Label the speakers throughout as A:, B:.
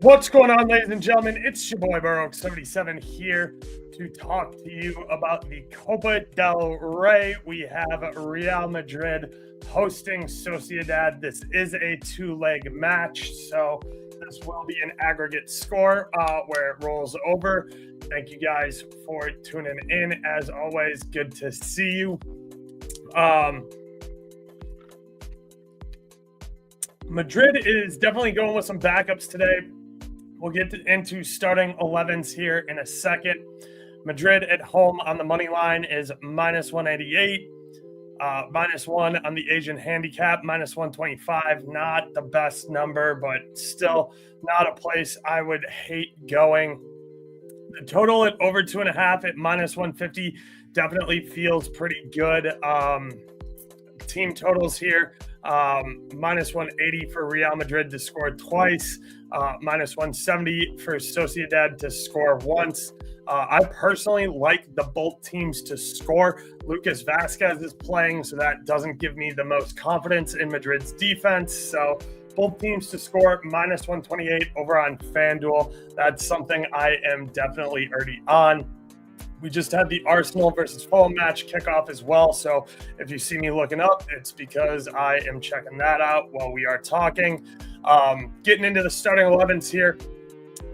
A: What's going on, ladies and gentlemen? It's your boy Baroque77 here to talk to you about the Copa del Rey. We have Real Madrid hosting Sociedad. This is a two-leg match, so this will be an aggregate score where it rolls over. Thank you guys for tuning in. As always, good to see you. Madrid is definitely going with some backups today. We'll get into starting 11s here in a second. Madrid at home on the money line is minus 188, -1 on the Asian handicap, minus 125. Not the best number, but still not a place I would hate going. The total at over 2.5 at minus 150 definitely feels pretty good. Team totals here. Minus 180 for Real Madrid to score twice, minus 170 for Sociedad to score once. I personally like the both teams to score. Lucas Vázquez is playing, so that doesn't give me the most confidence in Madrid's defense. So both teams to score, minus 128 over on FanDuel. That's something I am definitely already on. We just had the Arsenal versus Fulham match kickoff as well. So if you see me looking up, it's because I am checking that out while we are talking. Getting into the starting 11s here.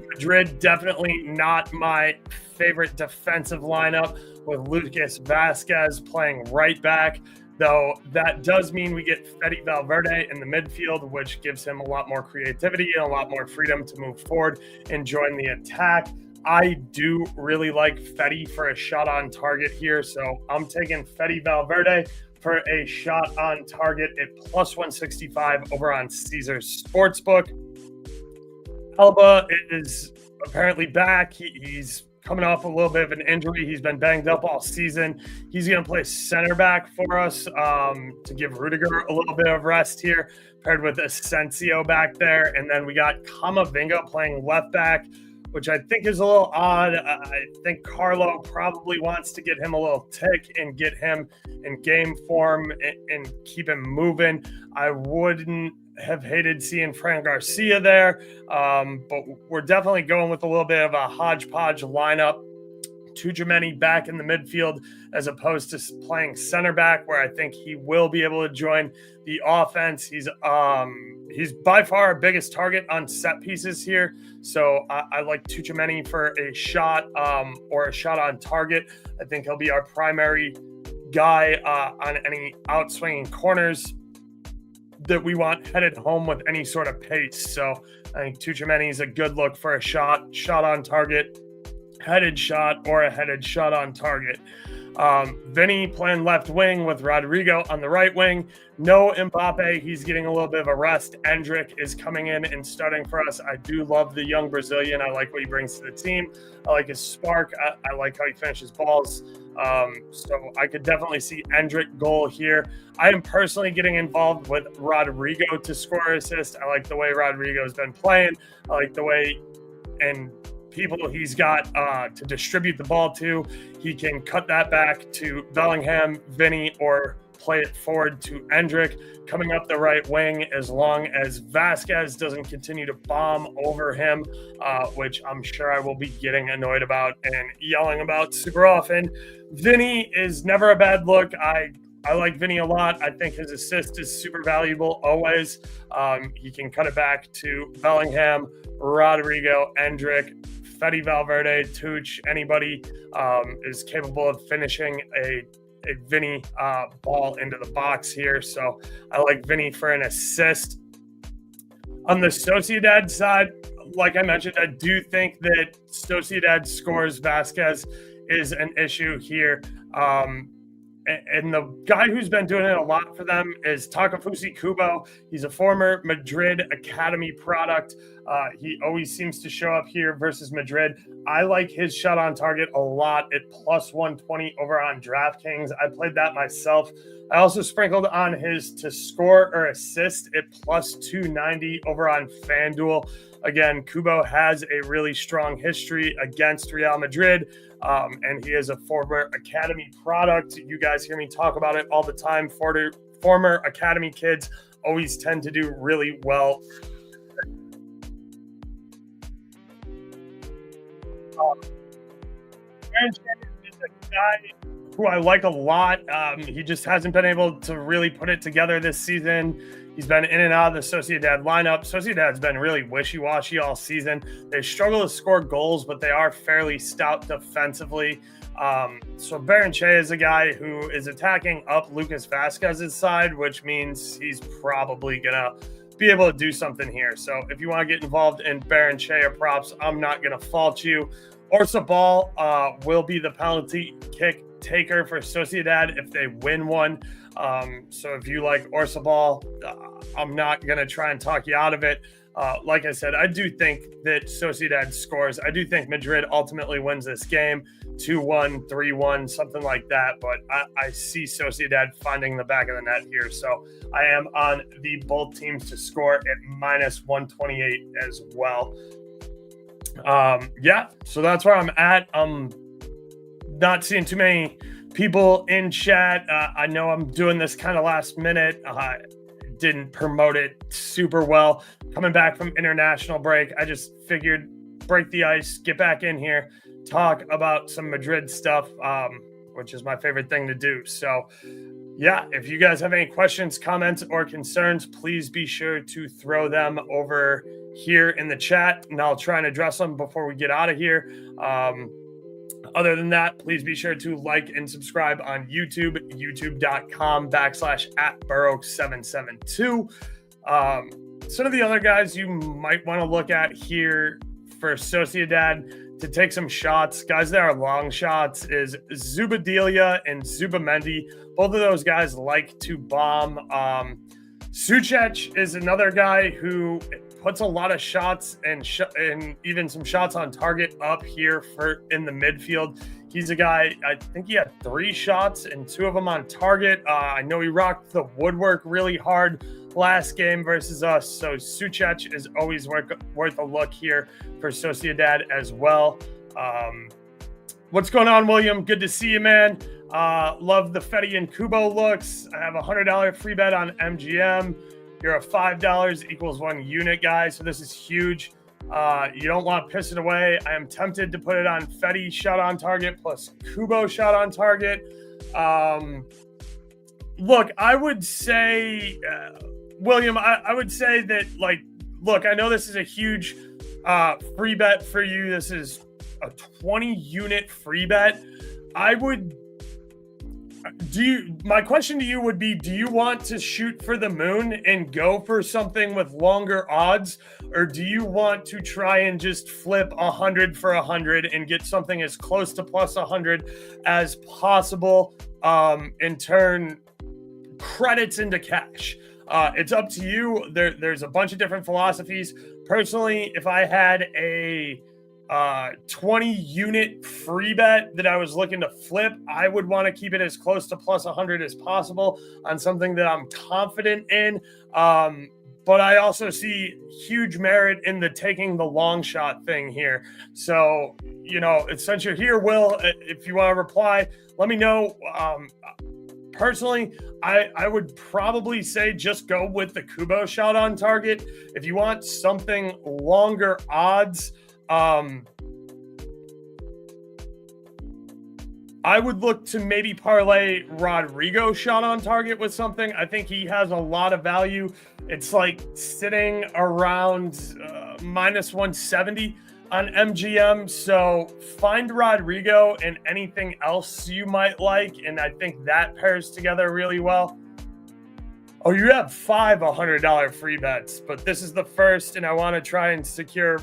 A: Madrid, definitely not my favorite defensive lineup with Lucas Vázquez playing right back. Though that does mean we get Fede Valverde in the midfield, which gives him a lot more creativity and a lot more freedom to move forward and join the attack. I do really like Fede for a shot on target here, so I'm taking Fede Valverde for a shot on target at plus 165 over on Caesars Sportsbook. Alba is apparently back. He's coming off a little bit of an injury. He's been banged up all season. He's going to play center back for us to give Rudiger a little bit of rest here, paired with Asensio back there. And then we got Camavinga playing left back, which I think is a little odd. I think Carlo probably wants to get him a little tick and get him in game form and keep him moving. I wouldn't have hated seeing Fran Garcia there, but we're definitely going with a little bit of a hodgepodge lineup. Tchouaméni back in the midfield as opposed to playing center back, where I think he will be able to join the offense. He's by far our biggest target on set pieces here, so I like Tchouaméni for a shot or a shot on target. I think he'll be our primary guy on any outswinging corners that we want headed home with any sort of pace. So I think Tchouaméni is a good look for a shot on target, headed shot, or a headed shot on target. Vinny playing left wing with Rodrigo on the right wing. No Mbappe. He's getting a little bit of a rest. Endrick is coming in and starting for us. I do love the young Brazilian. I like what he brings to the team. I like his spark. I like how he finishes balls. So I could definitely see Endrick goal here. I am personally getting involved with Rodrigo to score assist. I like the way Rodrigo's been playing. I like the way and people he's got to distribute the ball to. He can cut that back to Bellingham, Vinny, or play it forward to Endrick coming up the right wing, as long as Vázquez doesn't continue to bomb over him, which I'm sure I will be getting annoyed about and yelling about super often. Vinny is never a bad look. I like Vinny a lot. I think his assist is super valuable always. He can cut it back to Bellingham, Rodrigo, Endrick, Fede Valverde, Tuch. Anybody is capable of finishing a Vinny ball into the box here. So I like Vinny for an assist. On the Sociedad side, like I mentioned, I do think that Sociedad scores Vázquez is an issue here. And the guy who's been doing it a lot for them is Takefusa Kubo. He's a former Madrid Academy product. He always seems to show up here versus Madrid. I like his shot on target a lot at plus 120 over on DraftKings. I played that myself. I also sprinkled on his to score or assist at plus 290 over on FanDuel. Again, Kubo has a really strong history against Real Madrid, and he is a former Academy product. You guys hear me talk about it all the time. Former Academy kids always tend to do really well. Aaron Sanders is a guy who I like a lot. He just hasn't been able to really put it together this season. He's been in and out of the Sociedad lineup. Sociedad's been really wishy-washy all season. They struggle to score goals, but they are fairly stout defensively. So Berenche is a guy who is attacking up Lucas Vasquez's side, which means he's probably going to be able to do something here. So if you want to get involved in Berenche or props, I'm not going to fault you. Orzabal will be the penalty kick taker for Sociedad if they win one. So if you like Orzabal, I'm not going to try and talk you out of it. Like I said, I do think that Sociedad scores. I do think Madrid ultimately wins this game 2-1, 3-1, something like that. But I see Sociedad finding the back of the net here. So I am on the both teams to score at -128 as well. Yeah, so that's where I'm at. I'm not seeing too many people in chat. I know I'm doing this kind of last minute. Didn't promote it super well. Coming back from international break, I just figured break the ice, get back in here, talk about some Madrid stuff, which is my favorite thing to do. So yeah, if you guys have any questions, comments, or concerns, please be sure to throw them over here in the chat, and I'll try and address them before we get out of here. Other than that, please be sure to like and subscribe on YouTube, youtube.com/@Burrow772. Some of the other guys you might want to look at here for Sociedad to take some shots, guys that are long shots, is Zubadilia and Zubamendi. Both of those guys like to bomb. Suchek is another guy who puts a lot of shots and even some shots on target up here for in the midfield. He's a guy, I think he had 3 shots and 2 of them on target. I know he rocked the woodwork really hard last game versus us. So Suchek is always worth a look here for Sociedad as well. What's going on, William? Good to see you, man. Love the Fetty and Kubo looks. I have a $100 free bet on MGM. You're a $5 equals 1 unit guy, so this is huge. You don't want to piss it away. I am tempted to put it on Fetty shot on target plus Kubo shot on target. Look, I would say, William, I would say that, like, look, I know this is a huge free bet for you. This is a 20 unit free bet. My question to you would be, do you want to shoot for the moon and go for something with longer odds, or do you want to try and just flip 100 for 100 and get something as close to plus 100 as possible, and turn credits into cash? It's up to you. There's a bunch of different philosophies. Personally, if I had a 20 unit free bet that I was looking to flip, I would want to keep it as close to plus 100 as possible on something that I'm confident in. But I also see huge merit in the taking the long shot thing here. So, since you're here, Will, if you want to reply, let me know. Personally, I would probably say just go with the Kubo shot on target. If you want something longer odds, I would look to maybe parlay Rodrigo shot on target with something. I think he has a lot of value. It's like sitting around -170 on MGM. So find Rodrigo and anything else you might like, and I think that pairs together really well. Oh, you have 5 $100 free bets, but this is the first, and I want to try and secure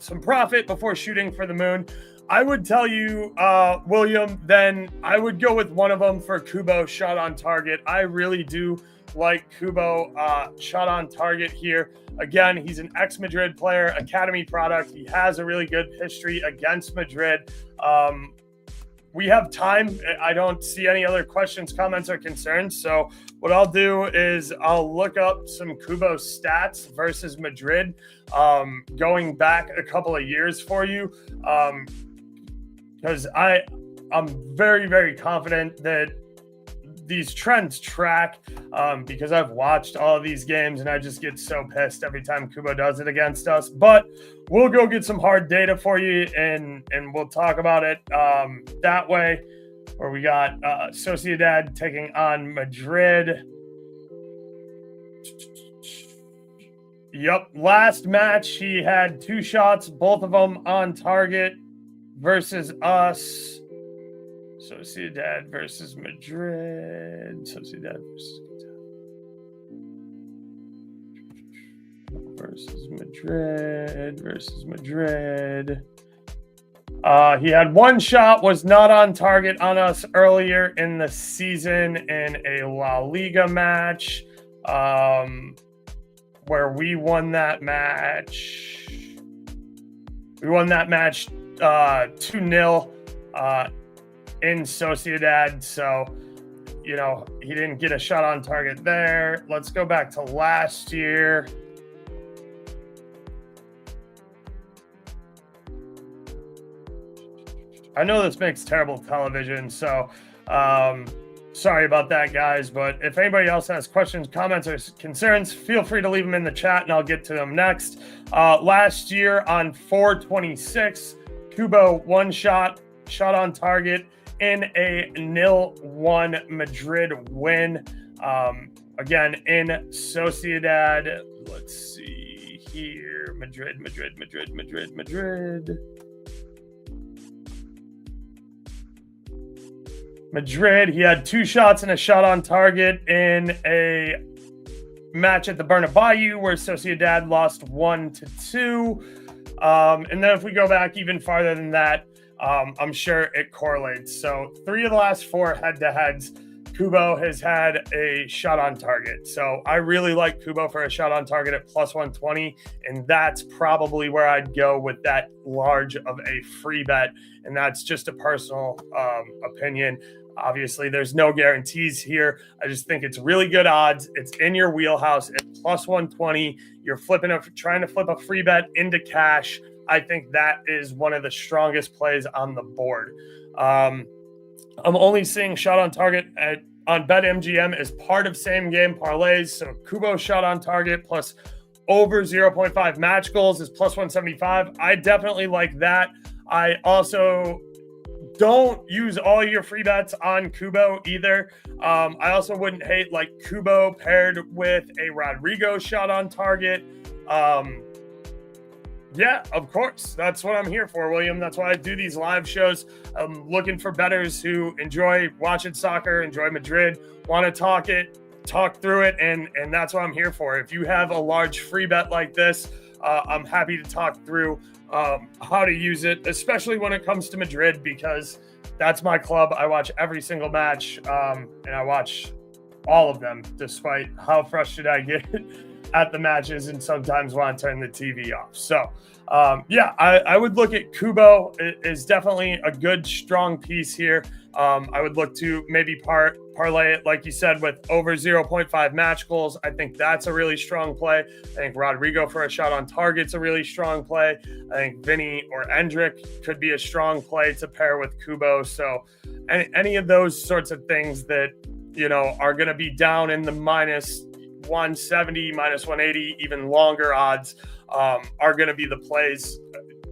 A: some profit before shooting for the moon. I would tell you, William, then I would go with one of them for Kubo shot on target. I really do like Kubo shot on target here. Again, he's an ex-Madrid player, academy product. He has a really good history against Madrid. We have time. I don't see any other questions, comments, or concerns. So what I'll do is I'll look up some Kubo stats versus Madrid going back a couple of years for you, because I'm very, very confident that these trends track because I've watched all of these games and I just get so pissed every time Kubo does it against us. But we'll go get some hard data for you and we'll talk about it that way. Where we got Sociedad taking on Madrid. Yep, last match he had 2 shots, both of them on target versus us. Sociedad versus Madrid. Sociedad versus Madrid. He had 1 shot, was not on target on us earlier in the season in a La Liga match, where we won that match. We won that match 2-0 in Sociedad. So, you know, he didn't get a shot on target there. Let's go back to last year. I know this makes terrible television, so sorry about that, guys. But if anybody else has questions, comments, or concerns, feel free to leave them in the chat, and I'll get to them next. Last year on 4/26, Kubo 1 shot on target in a 0-1 Madrid win. Again, in Sociedad. Let's see here. Madrid. Madrid, he had 2 shots and a shot on target in a match at the Bernabeu where Sociedad lost 1-2. And then if we go back even farther than that, I'm sure it correlates. So 3 of the last 4 head-to-heads, Kubo has had a shot on target. So I really like Kubo for a shot on target at +120, and that's probably where I'd go with that large of a free bet. And that's just a personal opinion. Obviously, there's no guarantees here. I just think it's really good odds. It's in your wheelhouse at +120. You're trying to flip a free bet into cash. I think that is one of the strongest plays on the board. I'm only seeing shot on target on BetMGM as part of same game parlays. So Kubo shot on target plus over 0.5 match goals is +175. I definitely like that. I also don't use all your free bets on Kubo either. I also wouldn't hate like Kubo paired with a Rodrigo shot on target. Yeah, of course. That's what I'm here for, William. That's why I do these live shows. I'm looking for bettors who enjoy watching soccer, enjoy Madrid, want to talk through it, and that's what I'm here for. If you have a large free bet like this, I'm happy to talk through how to use it, especially when it comes to Madrid, because that's my club. I watch every single match, and I watch all of them, despite how frustrated I get at the matches and sometimes want to turn the TV off. So, yeah, I would look at Kubo. It is definitely a good, strong piece here. I would look to maybe parlay it, like you said, with over 0.5 match goals. I think that's a really strong play. I think Rodrigo for a shot on target's a really strong play. I think Vinny or Endrick could be a strong play to pair with Kubo. So any of those sorts of things that, you know, are going to be down in the -170, -180, even longer odds are going to be the plays.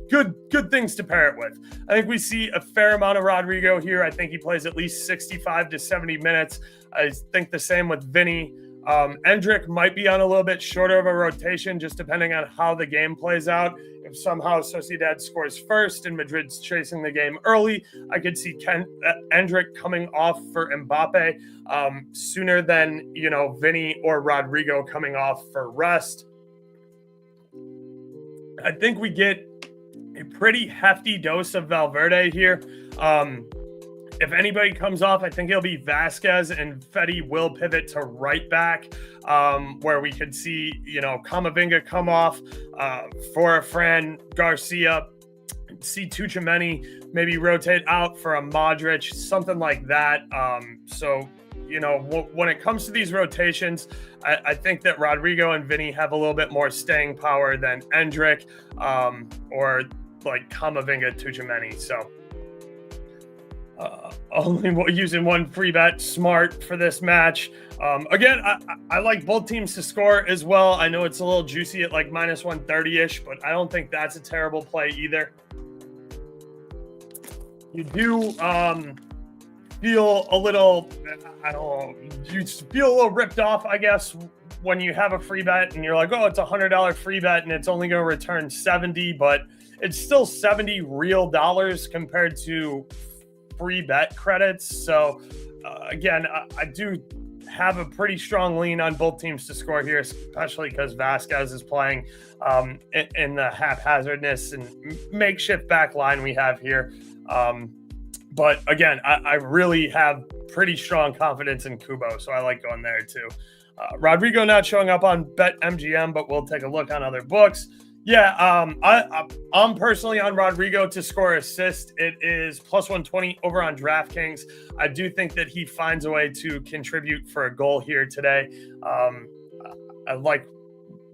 A: Good things to pair it with. I think we see a fair amount of Rodrigo here. I think he plays at least 65 to 70 minutes. I think the same with Vinny. Endrick might be on a little bit shorter of a rotation, just depending on how the game plays out. If somehow Sociedad scores first and Madrid's chasing the game early, I could see Endrick coming off for Mbappe sooner than, you know, Vinny or Rodrigo coming off for rest. I think we get a pretty hefty dose of Valverde here. If anybody comes off, I think it'll be Vasquez, and Fetty will pivot to right back, where we could see, you know, Camavinga come off for a Fran Garcia, see Tuchemeni maybe rotate out for a Modric, something like that. So, you know, when it comes to these rotations, I think that Rodrigo and Vinny have a little bit more staying power than Endrick or like Camavinga, Tuchemeni. So Only using one free bet, smart for this match. Again, I like both teams to score as well. I know it's a little juicy at like minus 130-ish, but I don't think that's a terrible play either. You do feel a little, I don't know, you feel a little ripped off, I guess, when you have a free bet and you're like, oh, it's $100 free bet and it's only going to return 70, but it's still 70 real dollars compared to free bet credits. So again, I do have a pretty strong lean on both teams to score here, especially because Vasquez is playing in the haphazardness and makeshift back line we have here. But again, I really have pretty strong confidence in Kubo, so I like going there too. Rodrigo not showing up on BetMGM, but we'll take a look on other books. Yeah, I'm personally on Rodrigo to score assist. It is plus 120 over on DraftKings. I do think that he finds a way to contribute for a goal here today. I like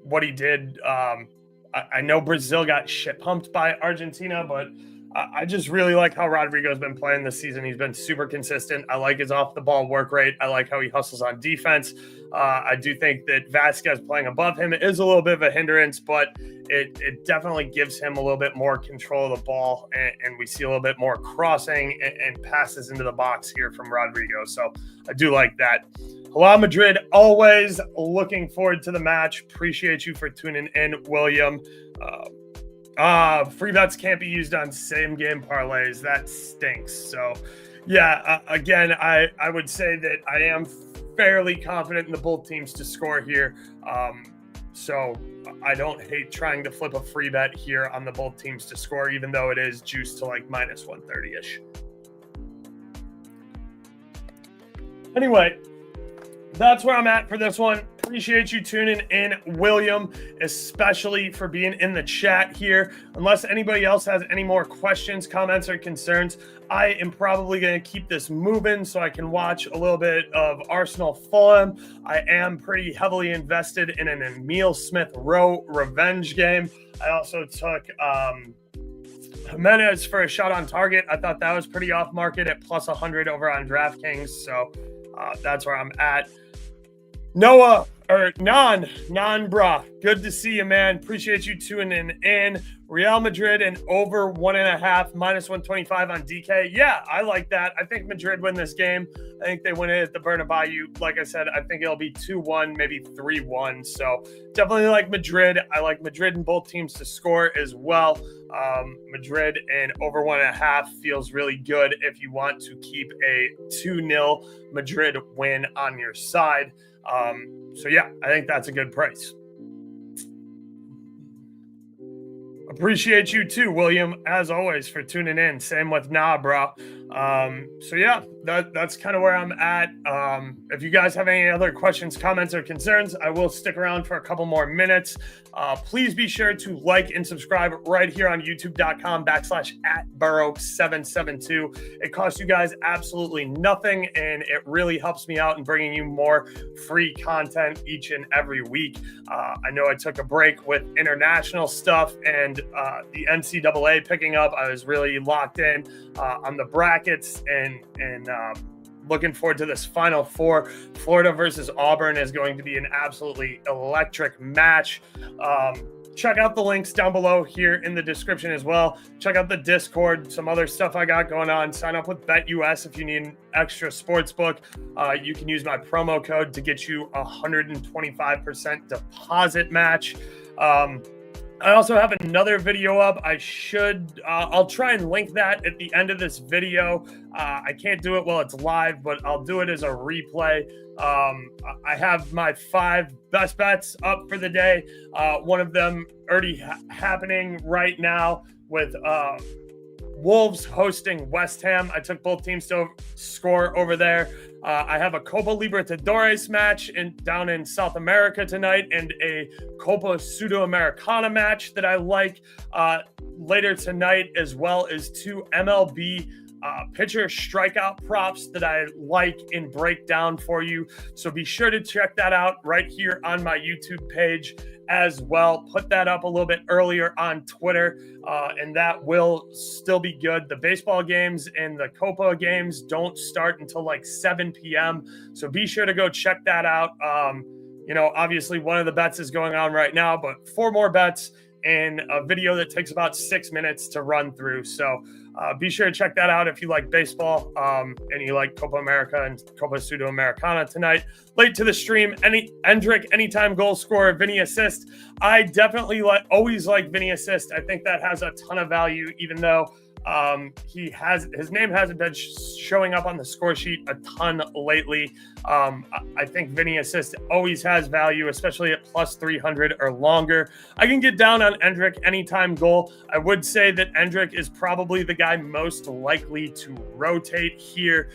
A: what he did. I know Brazil got shit pumped by Argentina, but I just really like how Rodrigo's been playing this season. He's been super consistent. I like his off-the-ball work rate. I like how he hustles on defense. I do think that Vasquez playing above him is a little bit of a hindrance, but it definitely gives him a little bit more control of the ball, and we see a little bit more crossing and passes into the box here from Rodrigo. So I do like that. Hello, Madrid. Always looking forward to the match. Appreciate you for tuning in, William. Free bets can't be used on same game parlays. That stinks. So yeah, again, I would say that I am fairly confident in the both teams to score here. So I don't hate trying to flip a free bet here on the both teams to score, even though it is juiced to like minus 130-ish. Anyway, that's where I'm at for this one. Appreciate you tuning in, William, especially for being in the chat here. Unless anybody else has any more questions, comments, or concerns, I am probably going to keep this moving so I can watch a little bit of Arsenal Fulham. I am pretty heavily invested in an Emile Smith-Rowe revenge game. I also took Jimenez for a shot on target. I thought that was pretty off market at plus 100 over on DraftKings. So that's where I'm at. Noah, or Nan, good to see you, man. Appreciate you tuning in. Real Madrid and over 1.5, minus 125 on DK. Yeah, I like that. I think Madrid win this game. I think they win it at the Bernabeu. Like I said, I think it'll be 2-1, maybe 3-1. So definitely like Madrid. I like Madrid and both teams to score as well. Madrid and over 1.5 feels really good if you want to keep a 2-0 Madrid win on your side. So yeah, I think that's a good price. Appreciate you too, William, as always, for tuning in. Same with bro. So yeah, that's kind of where I'm at. If you guys have any other questions, comments, or concerns, I will stick around for a couple more minutes. Please be sure to like and subscribe right here on youtube.com/@Burrow772. It costs you guys absolutely nothing, and it really helps me out in bringing you more free content each and every week. I know I took a break with international stuff and the NCAA picking up. I was really locked in on the brackets and looking forward to this Final Four. Florida versus Auburn is going to be an absolutely electric match. Check out the links down below here in the description as well. Check out the Discord, some other stuff I got going on. Sign up with BetUS if you need an extra sports book. You can use my promo code to get you 125% deposit match. I also have another video up. I'll try and link that at the end of this video. I can't do it while it's live, but I'll do it as a replay. I have my 5 best bets up for the day. One of them already happening right now with Wolves hosting West Ham. I took both teams to score over there. I have a Copa Libertadores match down in South America tonight and a Copa Sudamericana match that I like later tonight, as well as 2 MLB pitcher strikeout props that I like and break down for you. So be sure to check that out right here on my YouTube page as well. Put that up a little bit earlier on Twitter, and that will still be good. The baseball games and the Copa games don't start until like 7 p.m. So be sure to go check that out. Obviously one of the bets is going on right now, but 4 more bets in a video that takes about 6 minutes to run through. So be sure to check that out if you like baseball and you like Copa America and Copa Sudamericana tonight. Late to the stream, Endrick, anytime goal scorer, Vinny assist. I definitely always like Vinny assist. I think that has a ton of value, even though his name hasn't been showing up on the score sheet a ton lately. I think Vinny assist always has value, especially at plus 300 or longer. I can get down on Endrick anytime goal. I would say that Endrick is probably the guy most likely to rotate here,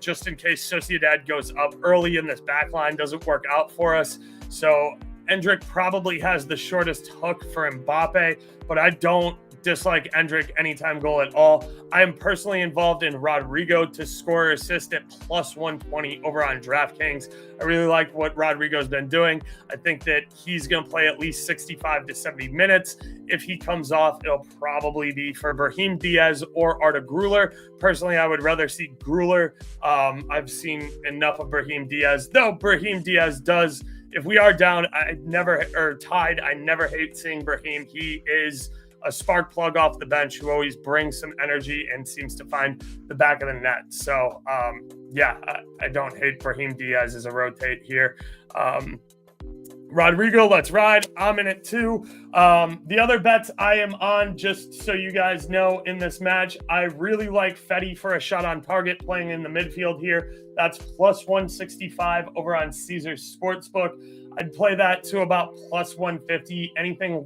A: just in case Sociedad goes up early and this back line doesn't work out for us. So Endrick probably has the shortest hook for Mbappe, but I don't dislike Endrick anytime goal at all. I am personally involved in Rodrigo to score or assist at plus 120 over on DraftKings. I really like what Rodrigo's been doing. I think that he's going to play at least 65 to 70 minutes. If he comes off, it'll probably be for Brahim Diaz or Arda Güler. Personally, I would rather see Güler. I've seen enough of Brahim Diaz, though Brahim Diaz does, if we are down, tied, I never hate seeing Brahim. He is a spark plug off the bench who always brings some energy and seems to find the back of the net. So, I don't hate Brahim Diaz as a rotate here. Rodrigo, let's ride. I'm in it too. The other bets I am on, just so you guys know, in this match, I really like Fetty for a shot on target playing in the midfield here. That's plus 165 over on Caesars Sportsbook. I'd play that to about plus 150. Anything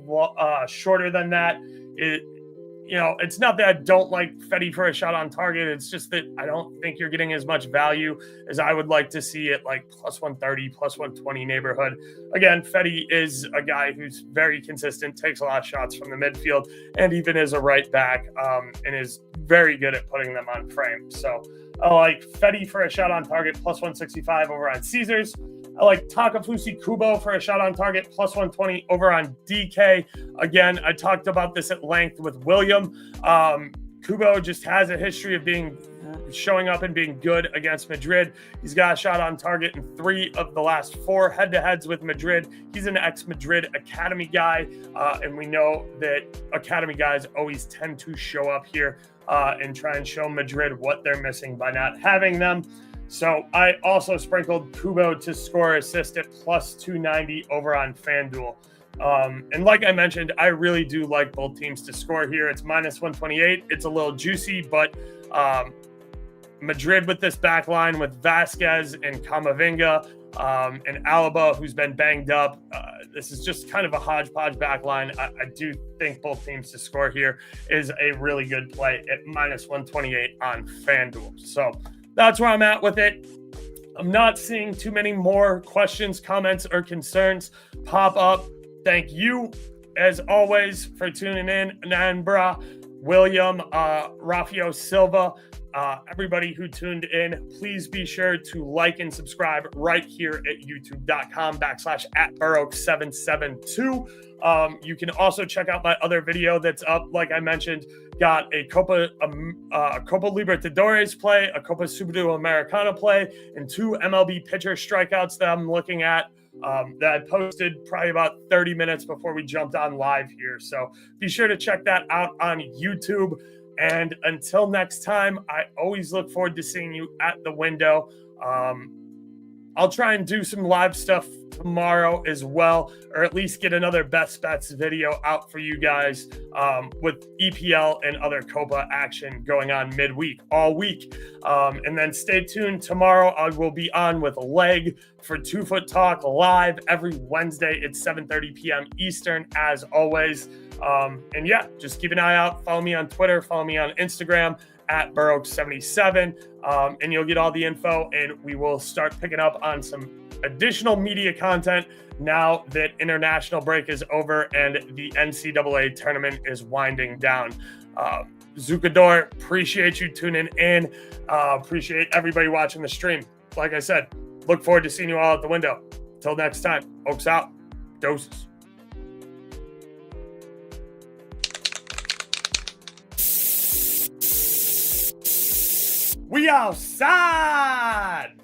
A: shorter than that, it's not that I don't like Fetty for a shot on target. It's just that I don't think you're getting as much value as I would like to see at like plus 130, plus 120 neighborhood. Again, Fetty is a guy who's very consistent, takes a lot of shots from the midfield, and even is a right back, and is very good at putting them on frame. So I like Fetty for a shot on target, plus 165 over on Caesars. I like Takefusa Kubo for a shot on target, plus 120 over on DK. Again, I talked about this at length with William. Kubo just has a history of showing up and being good against Madrid. He's got a shot on target in 3 of the last 4 head-to-heads with Madrid. He's an ex-Madrid Academy guy, and we know that Academy guys always tend to show up here and try and show Madrid what they're missing by not having them. So I also sprinkled Kubo to score assist at plus 290 over on FanDuel. And like I mentioned, I really do like both teams to score here. It's minus 128. It's a little juicy, but Madrid with this back line with Vasquez and Camavinga and Alaba, who's been banged up. This is just kind of a hodgepodge back line. I do think both teams to score here is a really good play at minus 128 on FanDuel. So that's where I'm at with it. I'm not seeing too many more questions, comments, or concerns pop up. Thank you, as always, for tuning in. Nanbra, William, Rafael Silva, everybody who tuned in, please be sure to like and subscribe right here at youtube.com/@Baroque772. You can also check out my other video that's up, like I mentioned. Got a Copa Libertadores play, a Copa Sudamericana play, and 2 MLB pitcher strikeouts that I'm looking at that I posted probably about 30 minutes before we jumped on live here. So be sure to check that out on YouTube. And until next time, I always look forward to seeing you at the window. I'll try and do some live stuff tomorrow as well, or at least get another best bets video out for you guys with EPL and other Copa action going on midweek, all week. And then stay tuned. Tomorrow I will be on with Leg for 2FootTalk live every Wednesday at 7:30 p.m. Eastern, as always. And yeah, just keep an eye out. Follow me on Twitter. Follow me on Instagram at Baroque77, and you'll get all the info, and we will start picking up on some additional media content now that international break is over and the NCAA tournament is winding down. Zucador, appreciate you tuning in. Appreciate everybody watching the stream. Like I said, look forward to seeing you all at the window. Till next time, Oaks out. Doses. We outside!